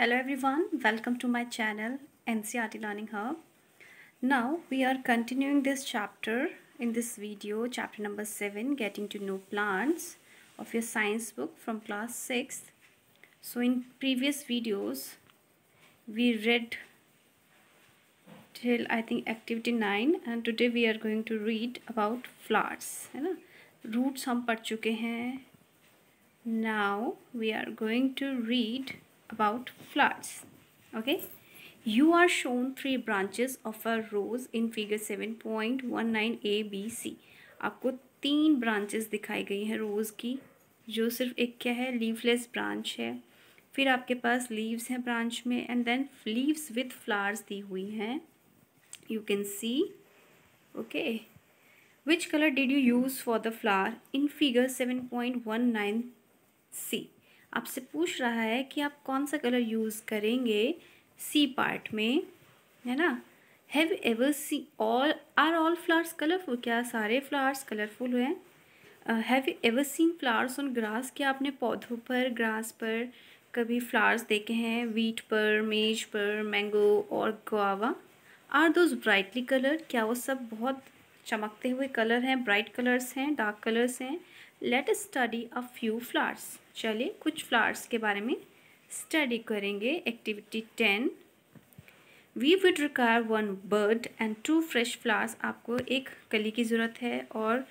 Hello everyone, welcome to my channel NCERT Learning Hub. Now we are continuing this chapter in this video, chapter number 7, Getting to Know Plants of your science book from class 6th. So in previous videos we read till I think activity 9 and today we are going to read about flowers, है ना. Roots हम पढ़ चुके हैं. Now we are going to read about flowers. Okay, you are shown 3 branches of a rose in figure 7.19 A, B, C. आपको 3 branches दिखाई गई हैं रोज़ की, जो सिर्फ एक क्या है, लीफलेस ब्रांच है. फिर आपके पास लीव्स हैं ब्रांच में and then leaves with flowers दी हुई हैं. You can see. Okay, which colour did you use for the flower in figure 7.19 C. आपसे पूछ रहा है कि आप कौन सा कलर यूज़ करेंगे सी पार्ट में, है ना. Have ever see all flowers colourful, क्या सारे फ्लावर्स कलरफुल हैं. Have you ever seen flowers on grass, क्या आपने पौधों पर, ग्रास पर कभी फ्लावर्स देखे हैं. वीट पर, मेज पर, मैंगो और guava. Are those brightly colour, क्या वो सब बहुत चमकते हुए कलर हैं, ब्राइट कलर्स हैं, डार्क कलर्स हैं. Let us study a few flowers. चलिए कुछ फ्लावर्स के बारे में स्टडी करेंगे. Activity 10. We would require 1 bud and 2 fresh flowers. आपको एक कली की ज़रूरत है और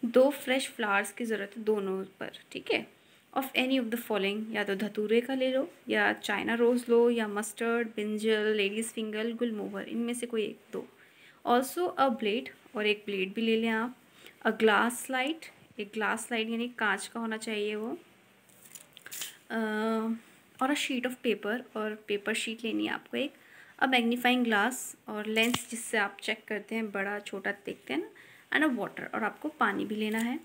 2 फ्रेश फ्लावर्स की ज़रूरत है दोनों पर, ठीक है. Of any of the following, या तो धतूरे का ले लो, या चाइना रोज़ लो, या मस्टर्ड, ब्रिंजल, लेडीज़ फिंगर, गुलमोहर, इनमें से कोई एक दो. ऑल्सो अ ब्लेड, और एक ब्लेड भी ले लें आप. अ ग्लास स्लाइड, एक ग्लास स्लाइड यानी कांच का होना चाहिए वो. और अ शीट ऑफ पेपर, और पेपर शीट लेनी है आपको एक. अ मैग्नीफाइंग ग्लास, और लेंस जिससे आप चेक करते हैं, बड़ा छोटा देखते हैं ना. एंड अ वाटर, और आपको पानी भी लेना है.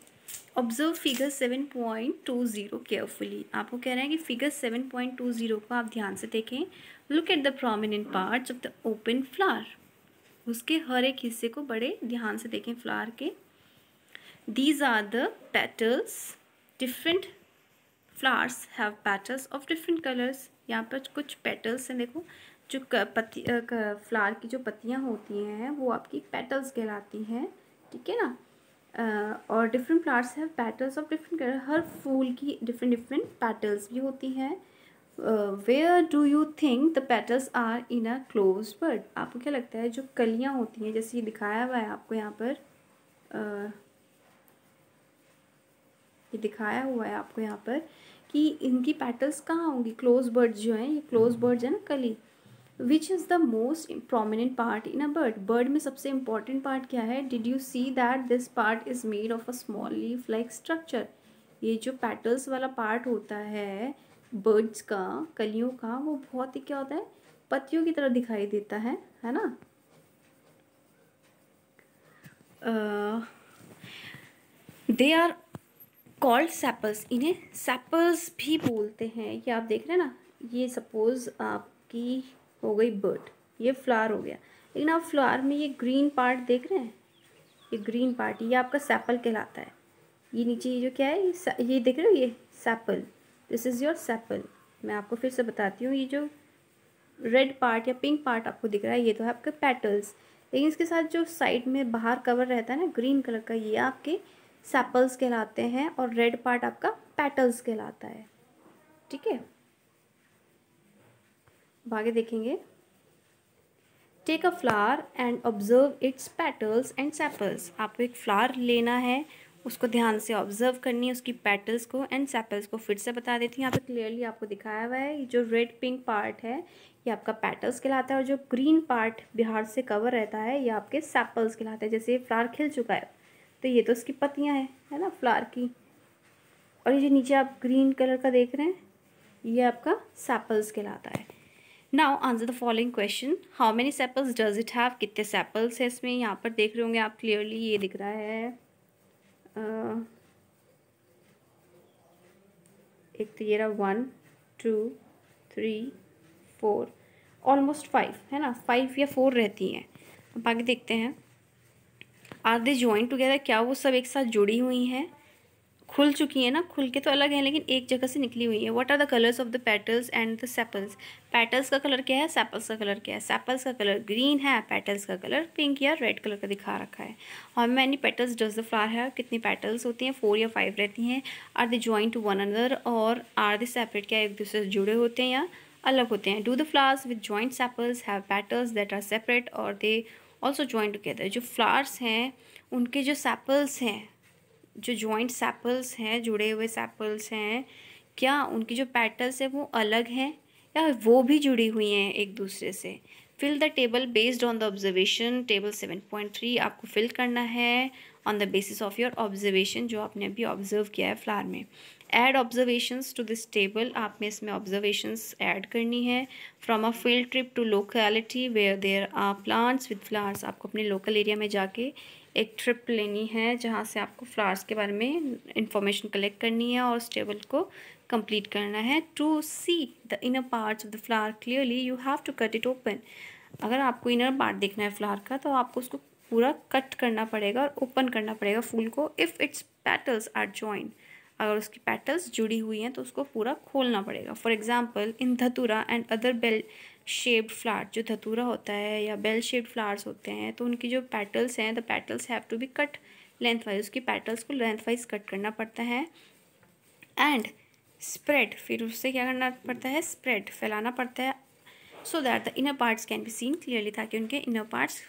Observe figure 7.20 carefully. आपको कह रहे हैं कि फिगर 7.20 को आप ध्यान से देखें. Look at the prominent parts of the open flower. उसके हर एक हिस्से को बड़े ध्यान से देखें फ्लावर के. These are the petals. Different flowers have petals of different colors. यहाँ पर कुछ petals हैं, देखो जो फ्लावर की जो पत्तियाँ होती हैं वो आपकी petals कहलाती हैं, ठीक है ना. और different flowers have petals of different color. हर फूल की different petals भी होती हैं. Where do you think the petals are in a closed bud? आपको क्या लगता है जो कलियाँ होती हैं, जैसे ये दिखाया हुआ है आपको यहाँ पर, ये दिखाया हुआ है आपको यहाँ पर कि इनकी पेटल्स कहाँ होंगी. क्लोज बर्ड्स जो हैं, ये क्लोज बर्ड्स हैं ना, कली. Which is the most prominent part in a bird. Bird में सबसे इंपॉर्टेंट पार्ट क्या है. Did you see that this part is made of a small leaf like structure. ये जो पेटल्स वाला पार्ट होता है बर्ड्स का, कलियों का, वो बहुत ही क्या होता है, पत्तियों की तरह दिखाई देता है ना. They are called sepals. इन्हें सेपल्स भी बोलते हैं. ये आप देख रहे हैं ना, ये सपोज आपकी हो गई बर्ड, ये फ्लावर हो गया. लेकिन आप फ्लावर में ये ग्रीन पार्ट देख रहे हैं, ये ग्रीन पार्ट, ये आपका सेपल कहलाता है. ये नीचे ये जो क्या है, ये देख रहे हो, ये sepal. This is your sepal. मैं आपको फिर से बताती हूँ. ये जो रेड पार्ट या पिंक पार्ट आपको दिख रहा है, ये तो है आपके पेटल्स. लेकिन इसके साथ जो साइड में बाहर कवर रहता है ना ग्रीन कलर का, ये आपके सेपल्स कहलाते हैं. और रेड पार्ट आपका पेटल्स कहलाता है, ठीक है. आगे देखेंगे. Take a flower and observe its petals and sepals. आपको एक फ्लावर लेना है, उसको ध्यान से ऑब्जर्व करनी है, उसकी पेटल्स को एंड सेपल्स को. फिर से बता देती हूँ, यहाँ पे क्लियरली आपको दिखाया हुआ है. जो रेड पिंक पार्ट है ये आपका पेटल्स कहलाता है, और जो ग्रीन पार्ट बिहार से कवर रहता है ये आपके सेपल्स कहलाते हैं. जैसे ये फ्लावर खिल चुका है तो ये तो इसकी पत्तियाँ हैं, है ना, फ्लावर की. और ये जो नीचे आप ग्रीन कलर का देख रहे हैं, ये आपका सेपल्स कहलाता है. Now answer the following question. How many sepals does it have. कितने सेपल्स है इसमें. यहाँ पर देख रहे होंगे आप क्लियरली, ये दिख रहा है. एक तो ये रहा 1 2 3 4, ऑलमोस्ट 5, है ना. 5 या 4 रहती हैं. अब आगे देखते हैं. Are they join together. क्या वो सब एक साथ जुड़ी हुई हैं. खुल चुकी है ना, खुल के तो अलग है लेकिन एक जगह से निकली हुई है। What are the colours of the petals and the sepals? Petals का कलर क्या है, सेपल्स का कलर क्या है? सेपल्स का कलर ग्रीन है, पेटल्स का कलर पिंक या रेड कलर का दिखा रखा है। How many petals does the flower है? कितनी पेटल्स होती हैं? 4 या 5 रहती हैं। Are they joint to one another और आर दे सेपरेट? क्या एक दूसरे से जुड़े होते हैं या अलग होते हैं? Do the flowers with joint sepals have petals that are separate और दे ऑल्सो जॉइन टुगेदर? जो फ्लावर्स हैं उनके जो सेपल्स हैं, जो जॉइंट सेपल्स हैं, जुड़े हुए सेपल्स हैं, क्या उनकी जो पेटल्स है वो अलग हैं या वो भी जुड़ी हुई हैं एक दूसरे से? Fill the table based on the observation. Table 7.3 आपको फिल करना है on the basis of your observation, जो आपने अभी ऑब्जर्व किया है फ्लावर में। Add observations to this table, आपने इसमें ऑब्जर्वेशंस ऐड करनी है। From a field trip to locality where there are plants with flowers, आपको अपने लोकल एरिया में जाके एक ट्रिप लेनी है जहाँ से आपको फ्लावर्स के बारे में इंफॉर्मेशन कलेक्ट करनी है और उस टेबल को कंप्लीट करना है। To see the inner parts of the flower clearly you have to cut it open. अगर आपको इनर पार्ट देखना है फ्लावर का तो आपको उसको पूरा कट करना पड़ेगा और ओपन करना पड़ेगा फूल को। If its petals are joint, अगर उसकी पेटल्स जुड़ी हुई हैं तो उसको पूरा खोलना पड़ेगा। For example in dhatura and other bell shaped flower, जो धतूरा होता है या बेल शेप्ड फ्लावर्स होते हैं तो उनकी जो पेटल्स हैं, the petals have to be cut lengthwise, उसकी पेटल्स को लेंथ वाइज कट करना पड़ता है। एंड स्प्रेड, फिर उससे क्या करना पड़ता है, स्प्रेड, फैलाना पड़ता है। So that the inner parts can be seen clearly, ताकि उनके इनर पार्ट्स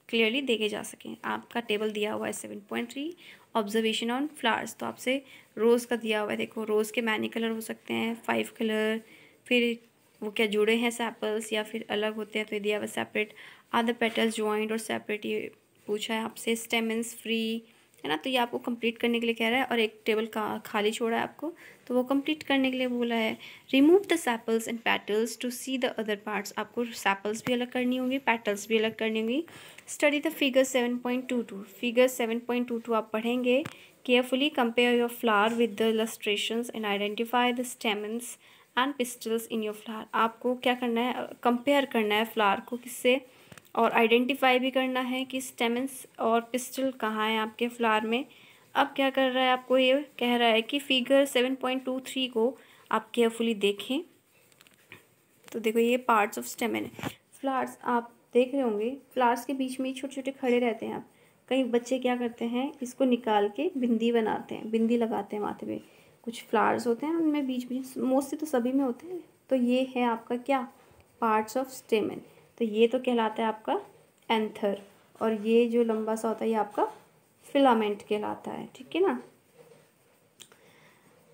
क्लियरली देखे जा सकें। आपका टेबल दिया हुआ है 7.3 ऑब्जर्वेशन ऑन फ्लावर्स, तो आपसे रोज़ का दिया हुआ है। देखो रोज़ के मैनी कलर हो सकते हैं, 5 कलर, फिर वो क्या जुड़े हैं सेपल्स या फिर अलग होते हैं तो ये दिया हुआ separate. Are the petals joint और सेपरेट, ये पूछा है आपसे। स्टेमन्स फ्री है ना, तो ये आपको कंप्लीट करने के लिए कह रहा है और एक टेबल का खाली छोड़ा है आपको, तो वो कंप्लीट करने के लिए बोला है। Remove the sepals and petals to see the other parts, आपको सेपल्स भी अलग करनी होंगी, पेटल्स भी अलग करनी होंगी। स्टडी द फिगर 7.22, फिगर 7.22 आप पढ़ेंगे। Carefully compare your flower with the illustrations and identify the stamens and pistols in your flower. आपको क्या करना है, कंपेयर करना है फ्लावर को किससे, और आइडेंटिफाई भी करना है कि स्टेमन्स और पिस्टल कहाँ है आपके फ्लावर में। अब क्या कर रहा है, आपको ये कह रहा है कि फिगर 7.23 को आप केयरफुली देखें। तो देखो ये पार्ट्स ऑफ स्टेमन है। फ्लावर्स आप देख रहे होंगे, फ्लावर्स के बीच में छोटे छोटे खड़े रहते हैं। आप कई बच्चे क्या करते हैं, इसको निकाल के बिंदी बनाते हैं, बिंदी लगाते हैं माथे पे। कुछ फ्लावर्स होते हैं उनमें बीच बीच, मोस्टली तो सभी में होते हैं। तो ये है आपका क्या, पार्ट्स ऑफ स्टेमन। तो ये तो कहलाता है आपका एंथर, और ये जो लंबा सा होता है ये आपका फिलामेंट कहलाता है, ठीक है ना।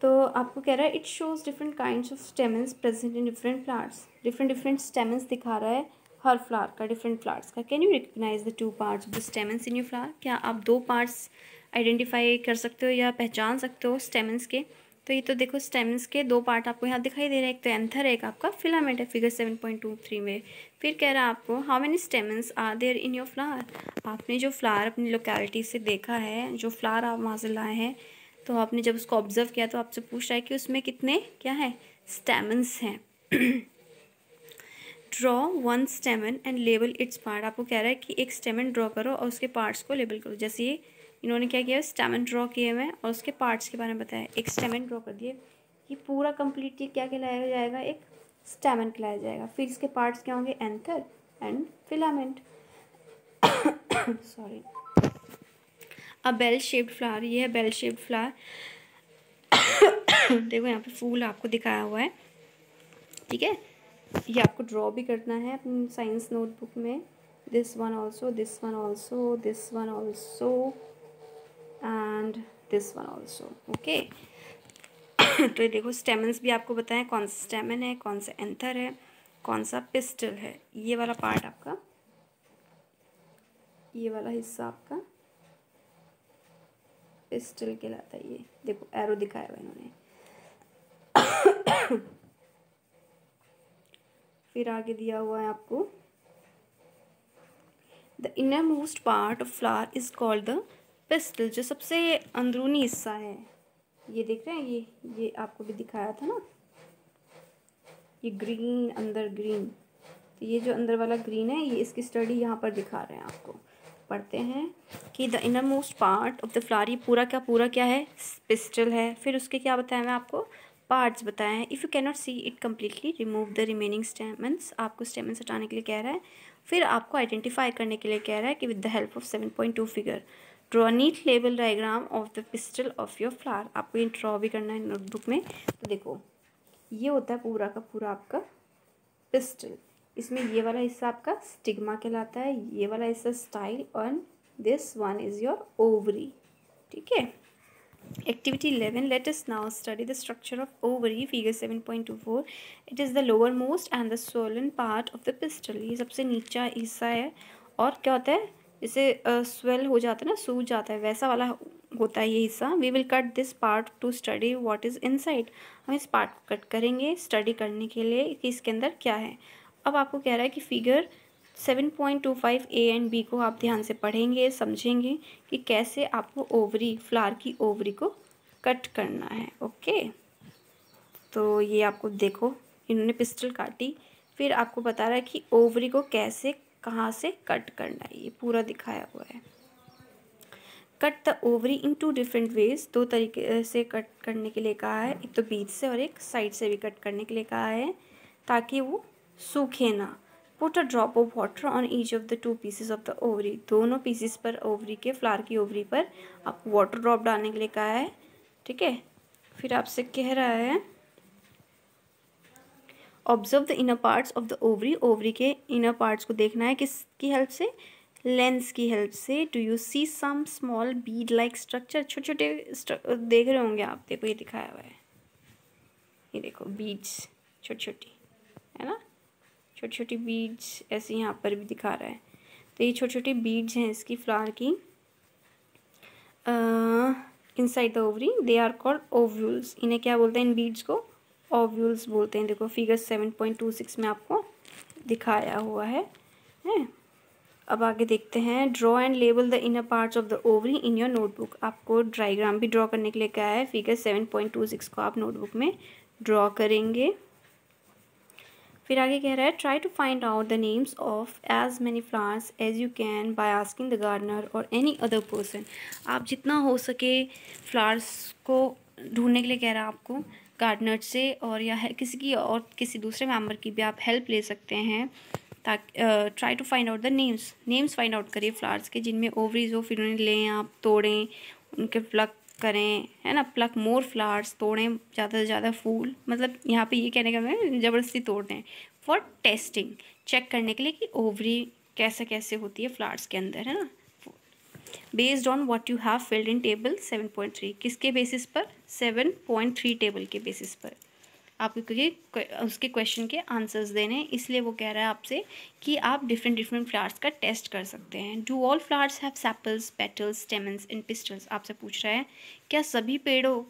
तो आपको कह रहा है it shows different kinds of stamens present in different flowers, different different stamens दिखा रहा है हर फ्लावर का, डिफरेंट फ्लावर्स का। Can you recognise the 2 parts of the stamens in your flower? क्या आप 2 पार्ट्स आइडेंटिफाई कर सकते हो या पहचान सकते हो स्टेमन्स के? तो ये तो देखो स्टेमन्स के 2 पार्ट आपको यहाँ दिखाई दे रहे हैं, एक तो एंथर है, एक आपका फिलामेंट है फिगर 7.23 में। फिर कह रहा है आपको how many stamens are there in your flower? आपने जो फ्लावर अपनी लोकेलिटी से देखा है, जो फ्लावर आप वहाँ से लाए हैं, तो आपने जब उसको ऑब्जर्व किया तो आपसे पूछ रहा है कि उसमें कितने क्या है, स्टेमन्स हैं। Draw 1 स्टेमन and label it's part, आपको कह रहा है कि एक स्टेमन ड्रॉ करो और उसके पार्ट्स को लेबल करो। जैसे ये इन्होंने क्या किया, स्टेमन ड्रॉ किए हुए और उसके पार्ट्स के बारे में बताया। एक स्टेमन ड्रॉ कर दिए, ये पूरा कंप्लीट ये क्या कहलाया जाएगा, एक स्टेमन कहलाया जाएगा। फिर इसके पार्ट्स क्या होंगे, anther and filament. Sorry. A bell shaped flower, ये है बेल शेप्ड फ्लावर। देखो यहाँ पे फूल आपको दिखाया हुआ है, ठीक है। ये आपको ड्रॉ भी करना है अपनी साइंस नोटबुक में। This one also, this one also, this one also and this one also, okay. तो ये देखो स्टेमन्स भी आपको बताएं, कौन सा स्टेमन है, कौन सा एंथर है, कौन सा पिस्टल है। ये वाला पार्ट आपका, ये वाला हिस्सा आपका पिस्टल कहलाता है। ये देखो एरो दिखाया हुआ इन्होंने। फिर आगे दिया हुआ है आपको the inner most part of flower is called the pistol, जो सबसे अंदरूनी हिस्सा है। ये देख रहे हैं, ये आपको भी दिखाया था ना, ये ग्रीन, अंदर ग्रीन, तो ये जो अंदर वाला ग्रीन है ये इसकी स्टडी यहाँ पर दिखा रहे हैं आपको। पढ़ते हैं कि the inner most part of the flower, ये पूरा क्या है, पिस्टल है। फिर उसके क्या बताया मैं आपको, पार्ट्स बताए हैं। If you can not see it completely remove the remaining stamens, आपको स्टेमन्स हटाने के लिए कह रहा है। फिर आपको आइडेंटिफाई करने के लिए कह रहा है कि with the help of 7.2 figure draw NEET label diagram of the pistol of your flower. आपको ये ड्रॉ भी करना है नोटबुक में। तो देखो ये होता है पूरा का पूरा आपका पिस्टल। इसमें ये वाला हिस्सा आपका स्टिग्मा कहलाता है, ये वाला हिस्सा स्टाइल, और this one is your ovary. ठीक है। Activity 11. Let us now study the structure of ovary. Figure 7.24. It is the lowermost and the swollen part of the pistil. ये सबसे नीचा हिस्सा है और क्या होता है, इसे स्वेल हो जाता है ना, सूज जाता है, वैसा वाला होता है ये हिस्सा। We will cut this part to study what is inside. हम इस पार्ट को कट करेंगे स्टडी करने के लिए कि इसके अंदर क्या है। अब आपको कह रहा है कि फिगर 7.25 ए एंड बी को आप ध्यान से पढ़ेंगे, समझेंगे कि कैसे आपको ओवरी, फ्लावर की ओवरी को कट करना है। ओके, तो ये आपको देखो इन्होंने पिस्टल काटी, फिर आपको बता रहा है कि ओवरी को कैसे कहाँ से कट करना है, ये पूरा दिखाया हुआ है। Cut the ovary in 2 different ways, 2 तरीके से कट करने के लिए कहा है, एक तो बीच से और एक साइड से भी कट करने के लिए कहा है ताकि वो सूखे ना। Put a drop of water on each of the 2 pieces of the ovary, दोनों पीसेस पर ओवरी के, फ्लावर की ओवरी पर आपको वाटर ड्रॉप डालने के लिए कहा है। ठीक है। फिर आपसे कह रहा है observe the inner parts of the ovary, ovary के इनर पार्ट्स को देखना है किसकी हेल्प से, लेंस की हेल्प से। Do you see some small bead like structure, छोटे छोटे देख रहे होंगे आप, देखो ये दिखाया हुआ है, ये देखो बीड्स छोटी छोटी है ना, छोटी छोटी बीड्स ऐसे यहाँ पर भी दिखा रहा है। तो ये छोटी छोटी बीड्स हैं इसकी फ्लावर की inside the ovary, they are called ovules. इन्हें क्या बोलते हैं, इन बीड्स को ओव्यूल्स बोलते हैं। देखो फिगर 7.26 में आपको दिखाया हुआ है। अब आगे देखते हैं, draw and label the inner parts of the ovary in your notebook. आपको डायग्राम भी ड्रॉ करने के लिए क्या है, फिगर 7.26 को आप नोटबुक में ड्रॉ करेंगे। फिर आगे कह रहा है try to find out the names of as many flowers as you can by asking the gardener or any other person. आप जितना हो सके फ्लावर्स को ढूंढने के लिए कह रहा है आपको गार्डनर से, और या किसी की और किसी दूसरे मेंबर की भी आप हेल्प ले सकते हैं ताकि try to find out the names find out करिए फ्लावर्स के जिनमें ओवरीज हो, फिर उन्हें लें आप, तोड़ें, उनके प्लक करें, है ना, प्लक मोर फ्लावर्स, तोड़ें ज़्यादा से ज़्यादा फूल। मतलब यहाँ पे ये कहने का मैं ज़बरदस्ती तोड़ दें, फॉर टेस्टिंग, चेक करने के लिए कि ओवरी कैसे कैसे होती है फ्लावर्स के अंदर, है ना। Based on what you have filled in table 7.3, किसके बेसिस पर, 7.3 टेबल के बेसिस पर आपको, क्योंकि उसके क्वेश्चन के आंसर्स देने, इसलिए वो कह रहा है आपसे कि आप डिफरेंट फ्लावर्स का टेस्ट कर सकते हैं। Do all flowers have sepals, petals, stamens and pistols. आपसे पूछ रहा है क्या सभी पेड़ों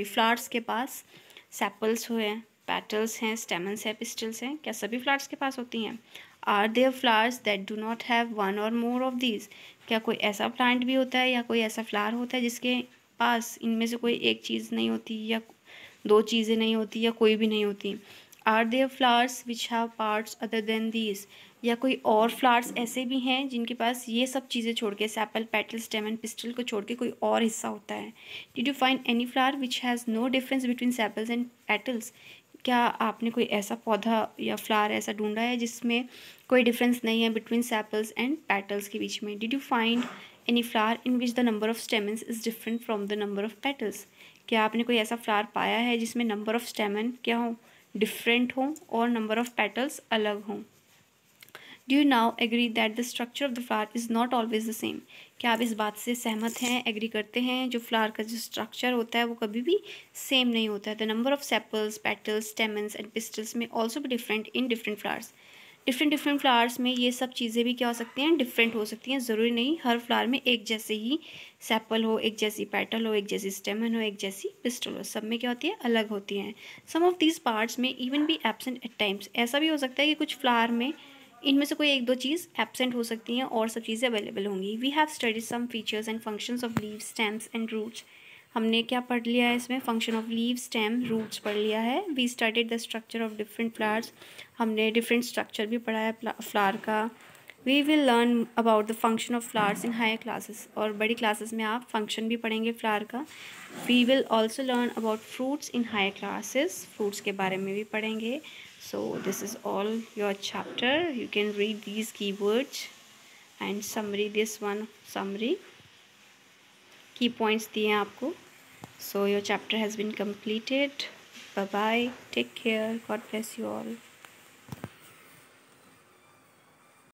फ्लावर्स के पास सेपल्स हुए हैं, पेटल्स हैं, स्टेमन्स हैं, पिस्टल्स हैं, क्या सभी फ्लावर्स के पास होती हैं। Are there flowers that do not have one or more of these, क्या कोई ऐसा प्लांट भी होता है या कोई ऐसा फ्लावर होता है जिसके पास इनमें से कोई एक चीज़ नहीं होती, या 2 चीज़ें नहीं होती, या कोई भी नहीं होती। Are there flowers which have parts other than these, या कोई और फ्लावर्स ऐसे भी हैं जिनके पास ये सब चीज़ें छोड़ के, सेपल, पेटल, स्टेमन, पिस्टल को छोड़ के कोई और हिस्सा होता है। Did you find any flower which has no difference between sepals and petals, क्या आपने कोई ऐसा पौधा या फ्लावर ऐसा ढूंढा है जिसमें कोई डिफरेंस नहीं है बिटवीन सेपल्स एंड पेटल्स के बीच में। Did you find any flower in which the number of stamens is different from the number of petals, क्या आपने कोई ऐसा फ्लावर पाया है जिसमें नंबर ऑफ स्टेमन क्या हो, डिफरेंट हो, और नंबर ऑफ पेटल्स अलग हों। Do you now agree that the structure of the flower is not always the same, क्या आप इस बात से सहमत हैं, एग्री करते हैं जो फ्लावर का जो स्ट्रक्चर होता है वो कभी भी सेम नहीं होता है। The number of sepals, petals, stamens and pistols में ऑल्सो भी different in different flowers. Different flowers में ये सब चीज़ें भी क्या हो सकती हैं, डिफरेंट हो सकती हैं। ज़रूरी नहीं हर फ्लावर में एक जैसे ही सेपल हो, एक जैसी पेटल हो, एक जैसी स्टेमन हो, एक जैसी पिस्टल हो, सब में क्या होती है, अलग होती हैं। सम ऑफ दीज पार्ट्स में इवन भी एब्सेंट एट टाइम्स, ऐसा भी हो सकता है कि कुछ फ्लावर में इनमें से कोई 1-2 चीज़ एब्सेंट हो सकती हैं और सब चीज़ें अवेलेबल होंगी। We have studied some features and functions of leaves, stems and roots. हमने क्या पढ़ लिया है इसमें, function of leaf, stem, roots पढ़ लिया है। We studied the structure of different flowers, हमने डिफरेंट स्ट्रक्चर भी पढ़ा है फ्लावर का। We will learn about the function of flowers in higher classes, और बड़ी क्लासेस में आप फंक्शन भी पढ़ेंगे फ्लावर का. We will also learn about fruits in higher classes, fruits के बारे में भी पढ़ेंगे. So this is all your chapter. You can read these keywords and summary, this one summary, key points दिए हैं आपको. So your chapter has been completed. Bye bye, take care, God bless you all.